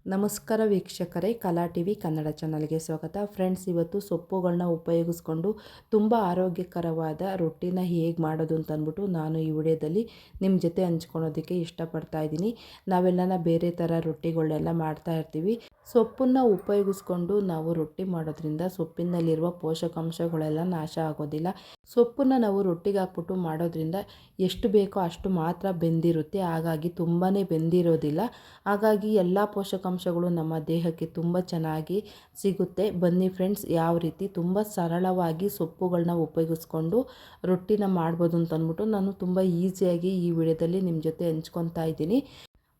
ನಮಸ್ಕಾರ ವೀಕ್ಷಕರೇ, ಕಲಾ ಟಿವಿ ಕನ್ನಡ ಚಾನಲ್ಗೆ ಸ್ವಾಗತ. ಫ್ರೆಂಡ್ಸ್, ಇವತ್ತು ಸೊಪ್ಪುಗಳನ್ನ ಉಪಯೋಗಿಸ್ಕೊಂಡು ತುಂಬ ಆರೋಗ್ಯಕರವಾದ ರೊಟ್ಟಿನ ಹೇಗೆ ಮಾಡೋದು ಅಂತ ಅಂದ್ಬಿಟ್ಟು ನಾನು ಈ ವಿಡಿಯೋದಲ್ಲಿ ನಿಮ್ಮ ಜೊತೆ ಹಂಚ್ಕೊಳೋದಕ್ಕೆ ಇಷ್ಟಪಡ್ತಾ ಇದ್ದೀನಿ. ನಾವೆಲ್ಲನ ಬೇರೆ ಥರ ರೊಟ್ಟಿಗಳನ್ನೆಲ್ಲ ಮಾಡ್ತಾ ಇರ್ತೀವಿ. ಸೊಪ್ಪನ್ನು ಉಪಯೋಗಿಸ್ಕೊಂಡು ನಾವು ರೊಟ್ಟಿ ಮಾಡೋದ್ರಿಂದ ಸೊಪ್ಪಿನಲ್ಲಿರುವ ಪೋಷಕಾಂಶಗಳೆಲ್ಲ ನಾಶ ಆಗೋದಿಲ್ಲ. ಸೊಪ್ಪನ್ನು ನಾವು ರೊಟ್ಟಿಗೆ ಹಾಕ್ಬಿಟ್ಟು ಮಾಡೋದ್ರಿಂದ ಎಷ್ಟು ಬೇಕೋ ಅಷ್ಟು ಮಾತ್ರ ಬೆಂದಿರುತ್ತೆ, ಹಾಗಾಗಿ ತುಂಬಾ ಬೆಂದಿರೋದಿಲ್ಲ. ಹಾಗಾಗಿ ಎಲ್ಲ ಪೋಷಕಾಂಶಗಳು ನಮ್ಮ ದೇಹಕ್ಕೆ ತುಂಬ ಚೆನ್ನಾಗಿ ಸಿಗುತ್ತೆ. ಬನ್ನಿ ಫ್ರೆಂಡ್ಸ್, ಯಾವ ರೀತಿ ತುಂಬ ಸರಳವಾಗಿ ಸೊಪ್ಪುಗಳನ್ನ ಉಪಯೋಗಿಸ್ಕೊಂಡು ರೊಟ್ಟಿನ ಮಾಡ್ಬೋದು ಅಂತ ಅಂದ್ಬಿಟ್ಟು ನಾನು ತುಂಬ ಈಸಿಯಾಗಿ ಈ ವಿಡಿಯೋದಲ್ಲಿ ನಿಮ್ಮ ಜೊತೆ ಹಂಚ್ಕೊತಾ ಇದ್ದೀನಿ.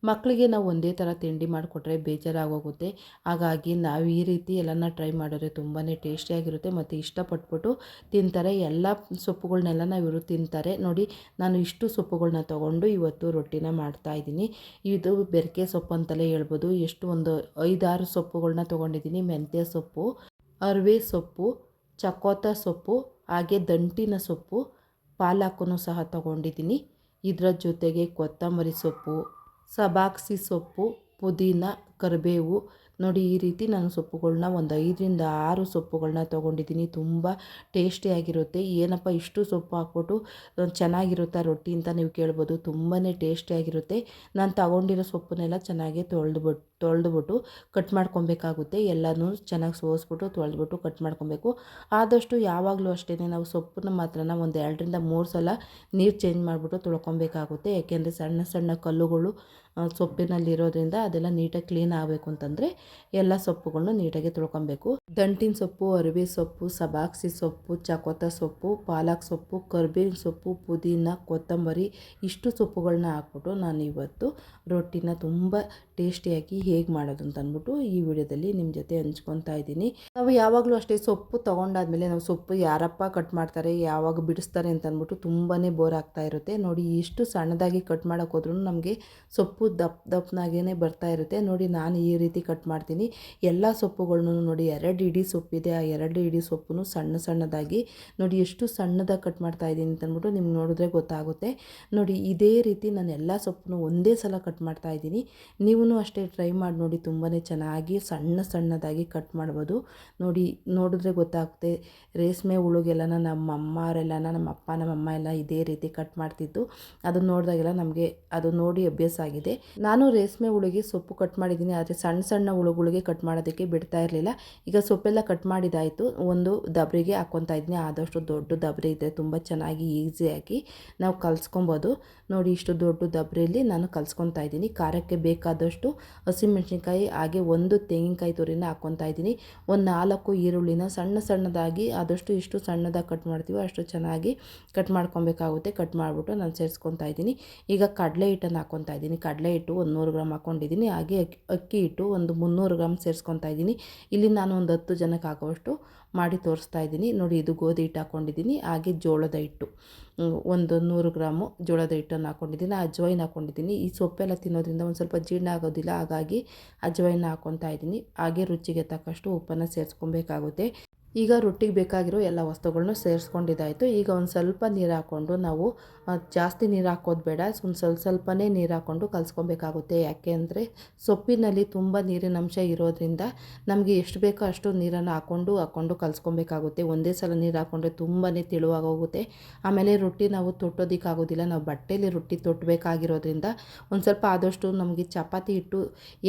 ಮಕ್ಕಳಿಗೆ ನಾವು ಒಂದೇ ಥರ ತಿಂಡಿ ಮಾಡಿಕೊಟ್ರೆ ಬೇಜಾರಾಗೋಗುತ್ತೆ. ಹಾಗಾಗಿ ನಾವು ಈ ರೀತಿ ಎಲ್ಲನ ಟ್ರೈ ಮಾಡಿದ್ರೆ ತುಂಬಾ ಟೇಸ್ಟಿಯಾಗಿರುತ್ತೆ ಮತ್ತು ಇಷ್ಟಪಟ್ಬಿಟ್ಟು ತಿಂತಾರೆ. ಎಲ್ಲ ಸೊಪ್ಪುಗಳನ್ನೆಲ್ಲ ಇವರು ತಿಂತಾರೆ. ನೋಡಿ, ನಾನು ಇಷ್ಟು ಸೊಪ್ಪುಗಳನ್ನ ತೊಗೊಂಡು ಇವತ್ತು ರೊಟ್ಟಿನ ಮಾಡ್ತಾಯಿದ್ದೀನಿ. ಇದು ಬೆರಕೆ ಸೊಪ್ಪು ಅಂತಲೇ ಹೇಳ್ಬೋದು. ಒಂದು 5-6 ಸೊಪ್ಪುಗಳನ್ನ ತೊಗೊಂಡಿದ್ದೀನಿ. ಮೆಂತ್ಯ ಸೊಪ್ಪು, ಅರಿವೆ ಸೊಪ್ಪು, ಚಕೋತ ಸೊಪ್ಪು, ಹಾಗೆ ದಂಟಿನ ಸೊಪ್ಪು, ಪಾಲಕನ್ನು ಸಹ ತೊಗೊಂಡಿದ್ದೀನಿ. ಇದರ ಜೊತೆಗೆ ಕೊತ್ತಂಬರಿ ಸೊಪ್ಪು, ಸಬಾಕ್ಸಿ ಸೊಪ್ಪು, ಪುದೀನ, ಕರಿಬೇವು. ನೋಡಿ, ಈ ರೀತಿ ನಾನು ಸೊಪ್ಪುಗಳನ್ನ ಒಂದು 5-6 ಸೊಪ್ಪುಗಳನ್ನ ತೊಗೊಂಡಿದ್ದೀನಿ. ತುಂಬ ಟೇಸ್ಟಿಯಾಗಿರುತ್ತೆ. ಏನಪ್ಪ ಇಷ್ಟು ಸೊಪ್ಪು ಹಾಕ್ಬಿಟ್ಟು ಚೆನ್ನಾಗಿರುತ್ತಾ ರೊಟ್ಟಿ ಅಂತ ನೀವು ಕೇಳ್ಬೋದು. ತುಂಬಾ ಟೇಸ್ಟಿಯಾಗಿರುತ್ತೆ. ನಾನು ತಗೊಂಡಿರೋ ಸೊಪ್ಪನ್ನೆಲ್ಲ ಚೆನ್ನಾಗಿ ತೊಳೆದ್ಬಿಟ್ಟು ಕಟ್ ಮಾಡ್ಕೊಬೇಕಾಗುತ್ತೆ. ಎಲ್ಲನೂ ಚೆನ್ನಾಗಿ ಸೋಸ್ಬಿಟ್ಟು ತೊಳೆದ್ಬಿಟ್ಟು ಕಟ್ ಮಾಡ್ಕೊಬೇಕು. ಆದಷ್ಟು ಯಾವಾಗಲೂ ಅಷ್ಟೇ ನಾವು ಸೊಪ್ಪನ್ನ ಮಾತ್ರ ಒಂದು 2-3 ಸಲ ನೀರು ಚೇಂಜ್ ಮಾಡಿಬಿಟ್ಟು ತೊಳ್ಕೊಬೇಕಾಗುತ್ತೆ. ಯಾಕೆಂದರೆ ಸಣ್ಣ ಸಣ್ಣ ಕಲ್ಲುಗಳು ಸೊಪ್ಪಿನಲ್ಲಿರೋದ್ರಿಂದ ಅದೆಲ್ಲ ನೀಟಾಗಿ ಕ್ಲೀನ್ ಆಗಬೇಕು ಅಂತಂದರೆ ಎಲ್ಲ ಸೊಪ್ಪುಗಳನ್ನ ನೀಟಾಗಿ ತೊಳ್ಕೊಬೇಕು. ದಂಟಿನ ಸೊಪ್ಪು, ಅರಿವೆ ಸೊಪ್ಪು, ಸಬಾಕ್ಸಿ ಸೊಪ್ಪು, ಚಕೋತ ಸೊಪ್ಪು, ಪಾಲಕ್ ಸೊಪ್ಪು, ಕರಿಬೇವಿನ ಸೊಪ್ಪು, ಪುದೀನ, ಕೊತ್ತಂಬರಿ, ಇಷ್ಟು ಸೊಪ್ಪುಗಳನ್ನ ಹಾಕ್ಬಿಟ್ಟು ನಾನು ಇವತ್ತು ರೊಟ್ಟಿನ ತುಂಬ ಟೇಸ್ಟಿಯಾಗಿ ಹೇಗೆ ಮಾಡೋದು ಅಂತ ಅಂದ್ಬಿಟ್ಟು ಈ ವಿಡಿಯೋದಲ್ಲಿ ನಿಮ್ಮ ಜೊತೆ ಹಂಚ್ಕೊತಾ ಇದ್ದೀನಿ. ನಾವು ಯಾವಾಗಲೂ ಅಷ್ಟೇ ಸೊಪ್ಪು ತೊಗೊಂಡಾದ್ಮೇಲೆ ನಾವು ಸೊಪ್ಪು ಯಾರಪ್ಪ ಕಟ್ ಮಾಡ್ತಾರೆ, ಯಾವಾಗ ಬಿಡಿಸ್ತಾರೆ ಅಂತ ಅಂದ್ಬಿಟ್ಟು ತುಂಬಾ ಬೋರ್ ಆಗ್ತಾ ಇರುತ್ತೆ. ನೋಡಿ, ಇಷ್ಟು ಸಣ್ಣದಾಗಿ ಕಟ್ ಮಾಡೋಕೆ ಹೋದ್ರೂ ನಮಗೆ ಸೊಪ್ಪು ದಪ್ಪನಾಗೇ ಬರ್ತಾ ಇರುತ್ತೆ. ನೋಡಿ, ನಾನು ಈ ರೀತಿ ಕಟ್ ಮಾಡ್ತೀನಿ. ಎಲ್ಲ ಸೊಪ್ಪುಗಳನ್ನು ನೋಡಿ, 2 ಇಡೀ ಸೊಪ್ಪಿದೆ. ಆ 2 ಇಡೀ ಸೊಪ್ಪನ್ನು ಸಣ್ಣದಾಗಿ ನೋಡಿ ಎಷ್ಟು ಸಣ್ಣದಾಗಿ ಕಟ್ ಮಾಡ್ತಾ ಇದ್ದೀನಿ ಅಂತ ಅಂದ್ಬಿಟ್ಟು ನಿಮ್ಗೆ ನೋಡಿದ್ರೆ ಗೊತ್ತಾಗುತ್ತೆ. ನೋಡಿ, ಇದೇ ರೀತಿ ನಾನು ಎಲ್ಲ ಸೊಪ್ಪನ್ನು ಒಂದೇ ಸಲ ಕಟ್ ಮಾಡ್ತಾ ಇದ್ದೀನಿ. ನೀವು ಅಷ್ಟೇ ಟ್ರೈ ಮಾಡಿ ನೋಡಿ, ತುಂಬಾ ಚೆನ್ನಾಗಿ ಸಣ್ಣದಾಗಿ ಕಟ್ ಮಾಡ್ಬೋದು. ನೋಡಿ, ನೋಡಿದ್ರೆ ಗೊತ್ತಾಗುತ್ತೆ. ರೇಷ್ಮೆ ಹುಳುಗೆಲ್ಲ ನಮ್ಮ ಅಮ್ಮರೆಲ್ಲ, ನಮ್ಮ ಅಪ್ಪ ನಮ್ಮ ಅಮ್ಮ ಎಲ್ಲ ಇದೇ ರೀತಿ ಕಟ್ ಮಾಡ್ತಿದ್ದು. ಅದನ್ನು ನೋಡಿದಾಗೆಲ್ಲ ನಮಗೆ ಅದು ನೋಡಿ ಅಭ್ಯಾಸ ಆಗಿದೆ. ನಾನು ರೇಷ್ಮೆ ಹುಳುಗೆ ಸೊಪ್ಪು ಕಟ್ ಮಾಡಿದ್ದೀನಿ, ಆದರೆ ಸಣ್ಣ ಹುಳುಗಳಿಗೆ ಕಟ್ ಮಾಡೋದಕ್ಕೆ ಬಿಡ್ತಾ ಇರಲಿಲ್ಲ. ಈಗ ಸೊಪ್ಪೆಲ್ಲ ಕಟ್ ಮಾಡಿದಾಯಿತು. ಒಂದು ದಬ್ರಿಗೆ ಹಾಕ್ಕೊತಾ ಇದ್ದೀನಿ. ಆದಷ್ಟು ದೊಡ್ಡ ದಬ್ರೆ ಇದ್ದರೆ ತುಂಬ ಚೆನ್ನಾಗಿ ಈಸಿಯಾಗಿ ನಾವು ಕಲಿಸ್ಕೊಬೋದು. ನೋಡಿ, ಇಷ್ಟು ದೊಡ್ಡ ದಬ್ರೆಯಲ್ಲಿ ನಾನು ಕಲಿಸ್ಕೊತಾ ಇದ್ದೀನಿ. ಖಾರಕ್ಕೆ ಬೇಕಾದಷ್ಟು ಹಸಿಮೆಣಸಿನ್ಕಾಯಿ, ಹಾಗೆ 1 ತೆಂಗಿನಕಾಯಿ ತುರಿನ ಹಾಕ್ಕೊತಾ ಇದ್ದೀನಿ. ಒಂದು 4 ಈರುಳ್ಳಿನ ಸಣ್ಣದಾಗಿ, ಆದಷ್ಟು ಇಷ್ಟು ಸಣ್ಣದಾಗಿ ಕಟ್ ಮಾಡ್ತೀವಿ ಅಷ್ಟು ಚೆನ್ನಾಗಿ ಕಟ್ ಮಾಡ್ಕೊಬೇಕಾಗುತ್ತೆ. ಕಟ್ ಮಾಡಿಬಿಟ್ಟು ನಾನು ಸೇರಿಸ್ಕೊತಾ ಇದ್ದೀನಿ. ಈಗ ಕಡಲೆ ಹಿಟ್ಟನ್ನು ಹಾಕ್ಕೊತಾ ಇದ್ದೀನಿ. ಕಡಲೆ ಹಿಟ್ಟು 100 ಗ್ರಾಮ್ ಹಾಕ್ಕೊಂಡಿದ್ದೀನಿ. ಹಾಗೆ ಅಕ್ಕಿ ಹಿಟ್ಟು ಒಂದು 300 ಗ್ರಾಮ್ ಸೇರಿಸ್ಕೊತಾ ಇದ್ದೀನಿ. ಇಲ್ಲಿ ನಾನು ಒಂದು 10 ಜನಕ್ಕೆ ಆಗುವಷ್ಟು ಮಾಡಿ ತೋರಿಸ್ತಾ ಇದ್ದೀನಿ. ನೋಡಿ, ಇದು ಗೋಧಿ ಹಿಟ್ಟು ಹಾಕ್ಕೊಂಡಿದ್ದೀನಿ. ಹಾಗೆ ಜೋಳದ ಹಿಟ್ಟು ಒಂದು 100 ಗ್ರಾಮು ಜೋಳದ ಹಿಟ್ಟನ್ನು ಹಾಕ್ಕೊಂಡಿದ್ದೀನಿ. ಅಜ್ವೈನ್ ಹಾಕ್ಕೊಂಡಿದ್ದೀನಿ. ಈ ಸೊಪ್ಪೆಲ್ಲ ತಿನ್ನೋದ್ರಿಂದ ಒಂದು ಸ್ವಲ್ಪ ಜೀರ್ಣ ಆಗೋದಿಲ್ಲ, ಹಾಗಾಗಿ ಅಜ್ವೈನ ಹಾಕ್ಕೊತಾ ಇದ್ದೀನಿ. ಹಾಗೆ ರುಚಿಗೆ ತಕ್ಕಷ್ಟು ಉಪ್ಪನ್ನು ಸೇರಿಸ್ಕೊಬೇಕಾಗುತ್ತೆ. ಈಗ ರೊಟ್ಟಿಗೆ ಬೇಕಾಗಿರೋ ಎಲ್ಲ ವಸ್ತುಗಳನ್ನೂ ಸೇರಿಸ್ಕೊಂಡಿದ್ದಾಯಿತು. ಈಗ ಒಂದು ಸ್ವಲ್ಪ ನೀರು ಹಾಕ್ಕೊಂಡು, ನಾವು ಜಾಸ್ತಿ ನೀರು ಹಾಕೋದು ಬೇಡ, ಒಂದು ಸ್ವಲ್ಪನೇ ನೀರು ಹಾಕ್ಕೊಂಡು ಕಲಿಸ್ಕೊಬೇಕಾಗುತ್ತೆ. ಯಾಕೆ ಅಂದರೆ ಸೊಪ್ಪಿನಲ್ಲಿ ತುಂಬ ನೀರಿನ ಅಂಶ ಇರೋದ್ರಿಂದ ನಮಗೆ ಎಷ್ಟು ಬೇಕೋ ಅಷ್ಟು ನೀರನ್ನು ಹಾಕ್ಕೊಂಡು ಕಲಿಸ್ಕೊಬೇಕಾಗುತ್ತೆ. ಒಂದೇ ಸಲ ನೀರು ಹಾಕ್ಕೊಂಡ್ರೆ ತುಂಬಾ ತೆಳುವಾಗೋಗುತ್ತೆ. ಆಮೇಲೆ ರೊಟ್ಟಿ ನಾವು ತೊಟ್ಟೋದಕ್ಕಾಗೋದಿಲ್ಲ. ನಾವು ಬಟ್ಟೆಯಲ್ಲಿ ರೊಟ್ಟಿ ತೊಟ್ಟಬೇಕಾಗಿರೋದ್ರಿಂದ ಒಂದು ಸ್ವಲ್ಪ ಆದಷ್ಟು ನಮಗೆ ಚಪಾತಿ ಹಿಟ್ಟು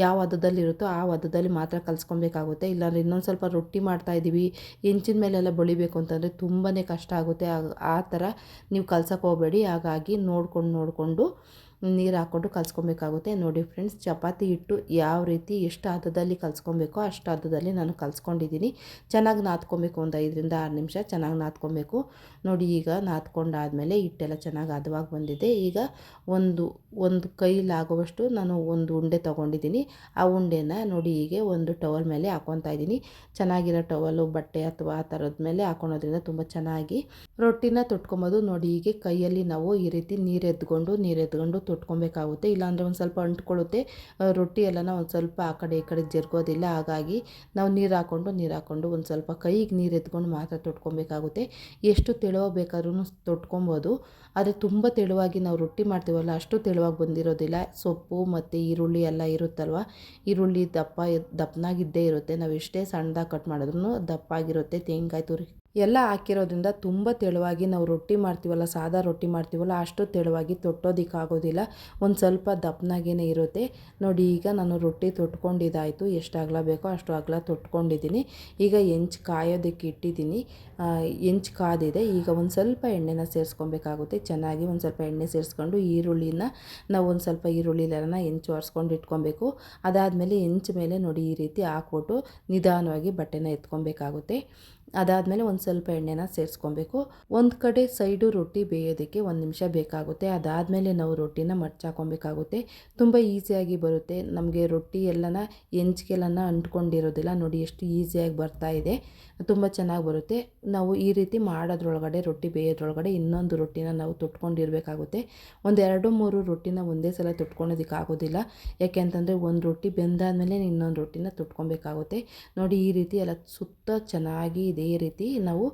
ಯಾವ ಹದದಲ್ಲಿರುತ್ತೋ ಆ ಹದದಲ್ಲಿ ಮಾತ್ರ ಕಲಿಸ್ಕೊಬೇಕಾಗುತ್ತೆ. ಇಲ್ಲಾಂದರೆ ಇನ್ನೊಂದು ಸ್ವಲ್ಪ ರೊಟ್ಟಿ ಮಾಡ್ತಾಯಿದ್ದೀವಿ, ಹೆಂಚಿನ ಮೇಲೆಲ್ಲ ಬಳಿಬೇಕು ಅಂತಂದರೆ ತುಂಬಾ ಕಷ್ಟ ಆಗುತ್ತೆ. ಆ ಥರ ನೀವು ಕಲ್ಸಕ್ಕೆ ಹೋಗಬೇಡಿ. ಹಾಗಾಗಿ ನೋಡಿಕೊಂಡು ನೀರು ಹಾಕ್ಕೊಂಡು ಕಲಿಸ್ಕೊಬೇಕಾಗುತ್ತೆ. ನೋಡಿ ಫ್ರೆಂಡ್ಸ್, ಚಪಾತಿ ಹಿಟ್ಟು ಯಾವ ರೀತಿ ಎಷ್ಟು ಹದದಲ್ಲಿ ಕಲಿಸ್ಕೊಬೇಕೋ ಅಷ್ಟು ಹದದಲ್ಲಿ ನಾನು ಕಲಿಸ್ಕೊಂಡಿದ್ದೀನಿ. ಚೆನ್ನಾಗಿ ನಾದ್ಕೊಬೇಕು. ಒಂದು 5-6 ನಿಮಿಷ ಚೆನ್ನಾಗಿ ನಾದ್ಕೊಬೇಕು. ನೋಡಿ, ಈಗ ನಾದ್ಕೊಂಡಾದಮೇಲೆ ಹಿಟ್ಟೆಲ್ಲ ಚೆನ್ನಾಗಿ ಹದವಾಗಿ ಬಂದಿದೆ. ಈಗ ಒಂದು ಕೈಲಾಗುವಷ್ಟು ನಾನು ಒಂದು ಉಂಡೆ ತೊಗೊಂಡಿದ್ದೀನಿ. ಆ ಉಂಡೆನ ನೋಡಿ ಹೀಗೆ ಒಂದು ಟವಲ್ ಮೇಲೆ ಹಾಕ್ಕೊತಾ ಇದ್ದೀನಿ. ಚೆನ್ನಾಗಿರೋ ಟವಲು, ಬಟ್ಟೆ ಅಥವಾ ಆ ಥರದ ಮೇಲೆ ಹಾಕ್ಕೊಳೋದ್ರಿಂದ ತುಂಬ ಚೆನ್ನಾಗಿ ರೊಟ್ಟಿನ ತೊಟ್ಕೊಬೋದು. ನೋಡಿ, ಹೀಗೆ ಕೈಯಲ್ಲಿ ನಾವು ಈ ರೀತಿ ನೀರು ಎದ್ಕೊಂಡು ತೊಟ್ಕೊಬೇಕಾಗುತ್ತೆ. ಇಲ್ಲಾಂದರೆ ಒಂದು ಸ್ವಲ್ಪ ಅಂಟ್ಕೊಳ್ಳುತ್ತೆ, ರೊಟ್ಟಿ ಎಲ್ಲನ ಒಂದು ಸ್ವಲ್ಪ ಆ ಕಡೆ ಈ ಕಡೆ ಜರುಗೋದಿಲ್ಲ. ಹಾಗಾಗಿ ನಾವು ನೀರು ಹಾಕ್ಕೊಂಡು ಒಂದು ಸ್ವಲ್ಪ ಕೈಗೆ ನೀರು ಎತ್ಕೊಂಡು ಮಾತ್ರ ತೊಟ್ಕೊಬೇಕಾಗುತ್ತೆ. ಎಷ್ಟು ತೆಳುವಾಗಿ ಬೇಕಾದ್ರೂ ತೊಟ್ಕೊಬೋದು, ಆದರೆ ತುಂಬ ತೆಳುವಾಗಿ ನಾವು ರೊಟ್ಟಿ ಮಾಡ್ತೀವಲ್ಲ ಅಷ್ಟು ತೆಳುವಾಗಿ ಬಂದಿರೋದಿಲ್ಲ. ಸೊಪ್ಪು ಮತ್ತು ಈರುಳ್ಳಿ ಎಲ್ಲ ಇರುತ್ತಲ್ವ, ಈರುಳ್ಳಿ ದಪ್ಪನಾಗಿದ್ದೇ ಇರುತ್ತೆ. ನಾವು ಎಷ್ಟೇ ಸಣ್ಣದಾಗಿ ಕಟ್ ಮಾಡಿದ್ರೂ ದಪ್ಪಾಗಿರುತ್ತೆ. ತೆಂಗಿನಕಾಯಿ ತುರಿ ಎಲ್ಲ ಹಾಕಿರೋದ್ರಿಂದ ತುಂಬ ತೆಳುವಾಗಿ ನಾವು ರೊಟ್ಟಿ ಮಾಡ್ತೀವಲ್ಲ, ಸಾದಾ ರೊಟ್ಟಿ ಮಾಡ್ತೀವಲ್ಲ ಅಷ್ಟು ತೆಳುವಾಗಿ ತೊಟ್ಟೋದಕ್ಕಾಗೋದಿಲ್ಲ. ಒಂದು ಸ್ವಲ್ಪ ದಪ್ಪನಾಗೇ ಇರುತ್ತೆ. ನೋಡಿ, ಈಗ ನಾನು ರೊಟ್ಟಿ ತೊಟ್ಕೊಂಡಿದ್ದಾಯಿತು. ಎಷ್ಟು ಅಗಲ ಬೇಕೋ ಅಷ್ಟು ಅಗಲ ತೊಟ್ಕೊಂಡಿದ್ದೀನಿ. ಈಗ ಹೆಂಚು ಕಾಯೋದಕ್ಕೆ ಇಟ್ಟಿದ್ದೀನಿ. ಹೆಂಚು ಕಾದಿದೆ. ಈಗ ಒಂದು ಸ್ವಲ್ಪ ಎಣ್ಣೆನ ಸೇರಿಸ್ಕೊಬೇಕಾಗುತ್ತೆ. ಚೆನ್ನಾಗಿ ಒಂದು ಸ್ವಲ್ಪ ಎಣ್ಣೆ ಸೇರಿಸ್ಕೊಂಡು ಈರುಳ್ಳಿನ ನಾವು ಒಂದು ಸ್ವಲ್ಪ ಈರುಳ್ಳಿಲೆಲ್ಲ ಹೆಂಚು ಒರೆಸ್ಕೊಂಡು ಇಟ್ಕೊಬೇಕು. ಅದಾದಮೇಲೆ ಹೆಂಚು ಮೇಲೆ ನೋಡಿ ಈ ರೀತಿ ಹಾಕ್ಬಿಟ್ಟು ನಿಧಾನವಾಗಿ ಬಟ್ಟೆನ ಎತ್ಕೊಬೇಕಾಗುತ್ತೆ. ಅದಾದಮೇಲೆ ಒಂದು ಸ್ವಲ್ಪ ಎಣ್ಣೆನ ಸೇರಿಸ್ಕೊಬೇಕು. ಒಂದು ಕಡೆ ಸೈಡು ರೊಟ್ಟಿ ಬೇಯೋದಕ್ಕೆ 1 ನಿಮಿಷ ಬೇಕಾಗುತ್ತೆ. ಅದಾದಮೇಲೆ ನಾವು ರೊಟ್ಟಿನ ಮಡ್ಚಾಕೊಬೇಕಾಗುತ್ತೆ. ತುಂಬ ಈಸಿಯಾಗಿ ಬರುತ್ತೆ. ನಮಗೆ ರೊಟ್ಟಿ ಎಲ್ಲನ ಹೆಂಚ್ಗೆಲ್ಲನ ಅಂಟ್ಕೊಂಡಿರೋದಿಲ್ಲ. ನೋಡಿ ಎಷ್ಟು ಈಸಿಯಾಗಿ ಬರ್ತಾ ಇದೆ, ತುಂಬ ಚೆನ್ನಾಗಿ ಬರುತ್ತೆ. ನಾವು ಈ ರೀತಿ ಮಾಡೋದ್ರೊಳಗಡೆ, ರೊಟ್ಟಿ ಬೇಯೋದ್ರೊಳಗಡೆ ಇನ್ನೊಂದು ರೊಟ್ಟಿನ ನಾವು ತೊಟ್ಕೊಂಡಿರಬೇಕಾಗುತ್ತೆ. ಒಂದು 2-3 ರೊಟ್ಟಿನ ಒಂದೇ ಸಲ ತೊಟ್ಕೊಳೋದಕ್ಕಾಗೋದಿಲ್ಲ. ಯಾಕೆ ಅಂತಂದರೆ ಒಂದು ರೊಟ್ಟಿ ಬೆಂದಾದಮೇಲೆ ಇನ್ನೊಂದು ರೊಟ್ಟಿನ ತೊಟ್ಕೊಬೇಕಾಗುತ್ತೆ. ನೋಡಿ, ಈ ರೀತಿ ಎಲ್ಲ ಸುತ್ತ ಚೆನ್ನಾಗಿ ಇದೇ ರೀತಿ ನಾವು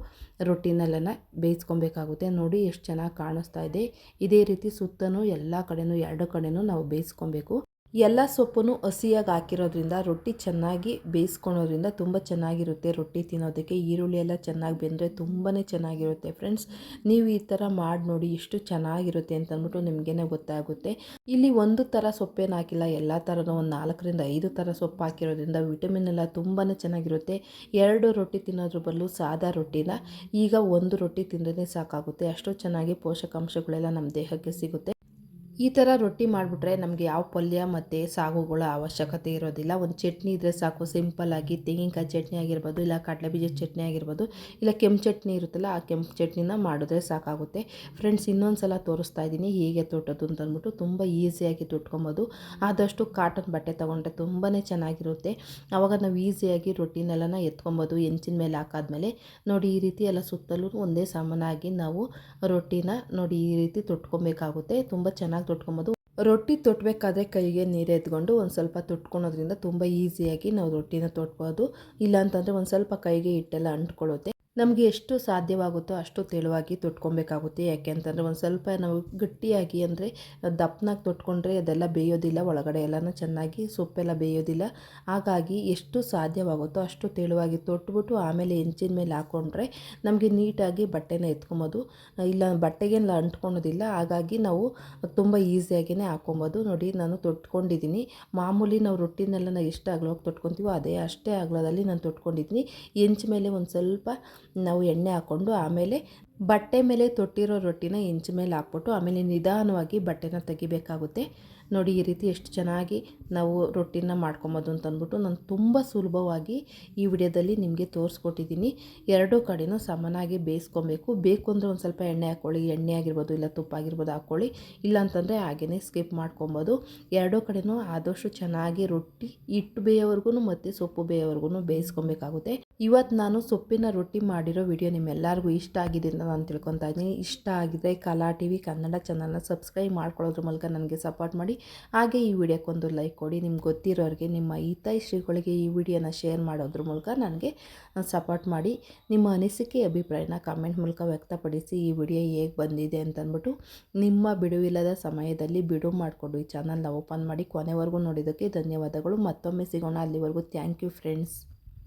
ರೊಟ್ಟಿನೆಲ್ಲನ ಬೇಯಿಸ್ಕೊಬೇಕಾಗುತ್ತೆ. ನೋಡಿ ಎಷ್ಟು ಚೆನ್ನಾಗಿ ಕಾಣಿಸ್ತಾ ಇದೆ. ಇದೇ ರೀತಿ ಸುತ್ತಲೂ ಎಲ್ಲ ಕಡೆನೂ 2 ಕಡೆನೂ ನಾವು ಬೇಯಿಸ್ಕೊಬೇಕು. ಎಲ್ಲ ಸೊಪ್ಪನ್ನು ಹಸಿಯಾಗಿ ಹಾಕಿರೋದ್ರಿಂದ ರೊಟ್ಟಿ ಚೆನ್ನಾಗಿ ಬೇಯಿಸ್ಕೊಳೋದ್ರಿಂದ ತುಂಬ ಚೆನ್ನಾಗಿರುತ್ತೆ ರೊಟ್ಟಿ ತಿನ್ನೋದಕ್ಕೆ. ಈರುಳ್ಳಿ ಎಲ್ಲ ಚೆನ್ನಾಗಿ ಬೆಂದರೆ ತುಂಬಾ ಚೆನ್ನಾಗಿರುತ್ತೆ ಫ್ರೆಂಡ್ಸ್. ನೀವು ಈ ಥರ ಮಾಡಿ ನೋಡಿ, ಎಷ್ಟು ಚೆನ್ನಾಗಿರುತ್ತೆ ಅಂತಂದ್ಬಿಟ್ಟು ನಿಮಗೇ ಗೊತ್ತಾಗುತ್ತೆ. ಇಲ್ಲಿ ಒಂದು ಥರ ಸೊಪ್ಪೇನು ಹಾಕಿಲ್ಲ, ಎಲ್ಲ ಥರನೂ ಒಂದು 4ರಿಂದ 5 ಥರ ಸೊಪ್ಪು ಹಾಕಿರೋದ್ರಿಂದ ವಿಟಮಿನ್ ಎಲ್ಲ ತುಂಬಾ ಚೆನ್ನಾಗಿರುತ್ತೆ. 2 ರೊಟ್ಟಿ ತಿನ್ನೋದ್ರ ಬದಲು ಸಾದಾ ರೊಟ್ಟಿನ ಈಗ 1 ರೊಟ್ಟಿ ತಿಂದ್ರೇ ಸಾಕಾಗುತ್ತೆ. ಅಷ್ಟು ಚೆನ್ನಾಗಿ ಪೋಷಕಾಂಶಗಳೆಲ್ಲ ನಮ್ಮ ದೇಹಕ್ಕೆ ಸಿಗುತ್ತೆ. ಈ ಥರ ರೊಟ್ಟಿ ಮಾಡಿಬಿಟ್ರೆ ನಮಗೆ ಯಾವ ಪಲ್ಯ ಮತ್ತು ಸಾಗುಗಳ ಅವಶ್ಯಕತೆ ಇರೋದಿಲ್ಲ. ಒಂದು ಚಟ್ನಿ ಇದ್ದರೆ ಸಾಕು. ಸಿಂಪಲ್ಲಾಗಿ ತೆಂಗಿನಕಾಯಿ ಚಟ್ನಿ ಆಗಿರ್ಬೋದು, ಇಲ್ಲ ಕಡಲೆಬೀಜದ ಚಟ್ನಿ ಆಗಿರ್ಬೋದು, ಇಲ್ಲ ಕೆಂಪು ಚಟ್ನಿ ಇರುತ್ತಲ್ಲ ಆ ಕೆಂಪು ಚಟ್ನಿನ ಮಾಡಿದ್ರೆ ಸಾಕಾಗುತ್ತೆ. ಫ್ರೆಂಡ್ಸ್, ಇನ್ನೊಂದು ಸಲ ತೋರಿಸ್ತಾ ಇದ್ದೀನಿ ಹೇಗೆ ತೊಟ್ಟೋದು ಅಂತಂದ್ಬಿಟ್ಟು. ತುಂಬ ಈಸಿಯಾಗಿ ತೊಟ್ಕೊಬೋದು. ಆದಷ್ಟು ಕಾಟನ್ ಬಟ್ಟೆ ತೊಗೊಂಡ್ರೆ ತುಂಬಾ ಚೆನ್ನಾಗಿರುತ್ತೆ. ಆವಾಗ ನಾವು ಈಸಿಯಾಗಿ ರೊಟ್ಟಿನೆಲ್ಲನ ಎತ್ಕೊಬೋದು. ಹೆಂಚಿನ ಮೇಲೆ ಹಾಕಾದ್ಮೇಲೆ ನೋಡಿ ಈ ರೀತಿ ಎಲ್ಲ ಸುತ್ತಲೂ ಒಂದೇ ಸಮನಾಗಿ ನಾವು ರೊಟ್ಟಿನ ನೋಡಿ ಈ ರೀತಿ ತೊಟ್ಕೊಬೇಕಾಗುತ್ತೆ. ತುಂಬ ಚೆನ್ನಾಗಿ ತೊಟ್ಕೊಬೋದು. ರೊಟ್ಟಿ ತೊಟ್ಟಬೇಕಾದ್ರೆ ಕೈಗೆ ನೀರು ಎತ್ಕೊಂಡು ಒಂದು ಸ್ವಲ್ಪ ತೊಟ್ಕೊಳೋದ್ರಿಂದ ತುಂಬ ಈಸಿಯಾಗಿ ನಾವು ರೊಟ್ಟಿನ ತೊಟ್ಬೋದು. ಇಲ್ಲಾಂತಂದರೆ ಒಂದು ಸ್ವಲ್ಪ ಕೈಗೆ ಹಿಟ್ಟೆಲ್ಲ ಅಂಟ್ಕೊಳ್ಳುತ್ತೆ. ನಮಗೆ ಎಷ್ಟು ಸಾಧ್ಯವಾಗುತ್ತೋ ಅಷ್ಟು ತೆಳುವಾಗಿ ತೊಟ್ಕೊಬೇಕಾಗುತ್ತೆ. ಯಾಕೆ ಅಂತಂದರೆ ಒಂದು ಸ್ವಲ್ಪ ನಾವು ಗಟ್ಟಿಯಾಗಿ ಅಂದರೆ ದಪ್ಪನಾಗಿ ತೊಟ್ಕೊಂಡ್ರೆ ಅದೆಲ್ಲ ಬೇಯೋದಿಲ್ಲ, ಒಳಗಡೆ ಎಲ್ಲನೂ ಚೆನ್ನಾಗಿ ಸೊಪ್ಪೆಲ್ಲ ಬೇಯೋದಿಲ್ಲ. ಹಾಗಾಗಿ ಎಷ್ಟು ಸಾಧ್ಯವಾಗುತ್ತೋ ಅಷ್ಟು ತೆಳುವಾಗಿ ತೊಟ್ಬಿಟ್ಟು ಆಮೇಲೆ ಹೆಂಚಿನ ಮೇಲೆ ಹಾಕ್ಕೊಂಡ್ರೆ ನಮಗೆ ನೀಟಾಗಿ ಬಟ್ಟೆನ ಎತ್ಕೊಬೋದು. ಇಲ್ಲ ಬಟ್ಟೆಗೆಲ್ಲ ಅಂಟ್ಕೊಳೋದಿಲ್ಲ. ಹಾಗಾಗಿ ನಾವು ತುಂಬ ಈಸಿಯಾಗಿಯೇ ಹಾಕ್ಕೊಬೋದು. ನೋಡಿ, ನಾನು ತೊಟ್ಕೊಂಡಿದ್ದೀನಿ. ಮಾಮೂಲಿ ನಾವು ರೊಟ್ಟಿನೆಲ್ಲ ಎಷ್ಟು ಅಗಲವಾಗಿ ತೊಟ್ಕೊತೀವೋ ಅಷ್ಟೇ ಅಗಲದಲ್ಲಿ ನಾನು ತೊಟ್ಕೊಂಡಿದ್ದೀನಿ. ಹೆಂಚು ಮೇಲೆ ಒಂದು ಸ್ವಲ್ಪ ನಾವು ಎಣ್ಣೆ ಹಾಕ್ಕೊಂಡು ಆಮೇಲೆ ಬಟ್ಟೆ ಮೇಲೆ ತೊಟ್ಟಿರೋ ರೊಟ್ಟಿನ ಹೆಂಚು ಮೇಲೆ ಹಾಕ್ಬಿಟ್ಟು ಆಮೇಲೆ ನಿಧಾನವಾಗಿ ಬಟ್ಟೆನ ತೆಗಿಬೇಕಾಗುತ್ತೆ. ನೋಡಿ ಈ ರೀತಿ ಎಷ್ಟು ಚೆನ್ನಾಗಿ ನಾವು ರೊಟ್ಟಿನ ಮಾಡ್ಕೊಬೋದು ಅಂತಂದ್ಬಿಟ್ಟು ನಾನು ತುಂಬ ಸುಲಭವಾಗಿ ಈ ವಿಡಿಯೋದಲ್ಲಿ ನಿಮಗೆ ತೋರಿಸ್ಕೊಟ್ಟಿದ್ದೀನಿ. 2 ಕಡೆನೂ ಸಮನಾಗಿ ಬೇಯಿಸ್ಕೊಬೇಕು. ಬೇಕು ಅಂದರೆ ಒಂದು ಸ್ವಲ್ಪ ಎಣ್ಣೆ ಹಾಕ್ಕೊಳ್ಳಿ, ಎಣ್ಣೆ ಆಗಿರ್ಬೋದು ಇಲ್ಲ ತುಪ್ಪ ಆಗಿರ್ಬೋದು ಹಾಕ್ಕೊಳ್ಳಿ. ಇಲ್ಲಾಂತಂದರೆ ಹಾಗೆಯೇ ಸ್ಕಿಪ್ ಮಾಡ್ಕೊಬೋದು. 2 ಕಡೆನೂ ಆದಷ್ಟು ಚೆನ್ನಾಗಿ ರೊಟ್ಟಿ ಹಿಟ್ಟು ಬೇಯೋವರೆಗೂ ಮತ್ತು ಸೊಪ್ಪು ಬೇಯೋವರೆಗೂ ಬೇಯಿಸ್ಕೊಬೇಕಾಗುತ್ತೆ. ಇವತ್ತು ನಾನು ಸೊಪ್ಪಿನ ರೊಟ್ಟಿ ಮಾಡಿರೋ ವಿಡಿಯೋ ನಿಮ್ಮೆಲ್ಲರಿಗೂ ಇಷ್ಟ ಆಗಿದೆ ಅಂತ ನಾನು ತಿಳ್ಕೊತಾ ಇದ್ದೀನಿ. ಇಷ್ಟ ಆಗಿದ್ರೆ ಕಲಾ ಟಿವಿ ಕನ್ನಡ ಚಾನಲ್ನ ಸಬ್ಸ್ಕ್ರೈಬ್ ಮಾಡ್ಕೊಳ್ಳೋದ್ರ ಮೂಲಕ ನನಗೆ ಸಪೋರ್ಟ್ ಮಾಡಿ. ಹಾಗೆ ಈ ವಿಡಿಯೋಕ್ಕೊಂದು ಲೈಕ್ ಕೊಡಿ. ನಿಮ್ಗೆ ಗೊತ್ತಿರೋರಿಗೆ, ನಿಮ್ಮ ಹಿತೈಷಿಗಳಿಗೆ ಈ ವಿಡಿಯೋನ ಶೇರ್ ಮಾಡೋದ್ರ ಮೂಲಕ ನನಗೆ ಸಪೋರ್ಟ್ ಮಾಡಿ. ನಿಮ್ಮ ಅನಿಸಿಕೆ ಅಭಿಪ್ರಾಯನ ಕಾಮೆಂಟ್ ಮೂಲಕ ವ್ಯಕ್ತಪಡಿಸಿ. ಈ ವಿಡಿಯೋ ಹೇಗೆ ಬಂದಿದೆ ಅಂತಂದ್ಬಿಟ್ಟು ನಿಮ್ಮ ಬಿಡುವಿಲ್ಲದ ಸಮಯದಲ್ಲಿ ಬಿಡು ಮಾಡಿಕೊಂಡು ಈ ಚಾನಲ್ನ ಓಪನ್ ಮಾಡಿ ಕೊನೆವರೆಗೂ ನೋಡಿದ್ದಕ್ಕೆ ಧನ್ಯವಾದಗಳು. ಮತ್ತೊಮ್ಮೆ ಸಿಗೋಣ. ಅಲ್ಲಿವರೆಗೂ ಥ್ಯಾಂಕ್ ಯು ಫ್ರೆಂಡ್ಸ್.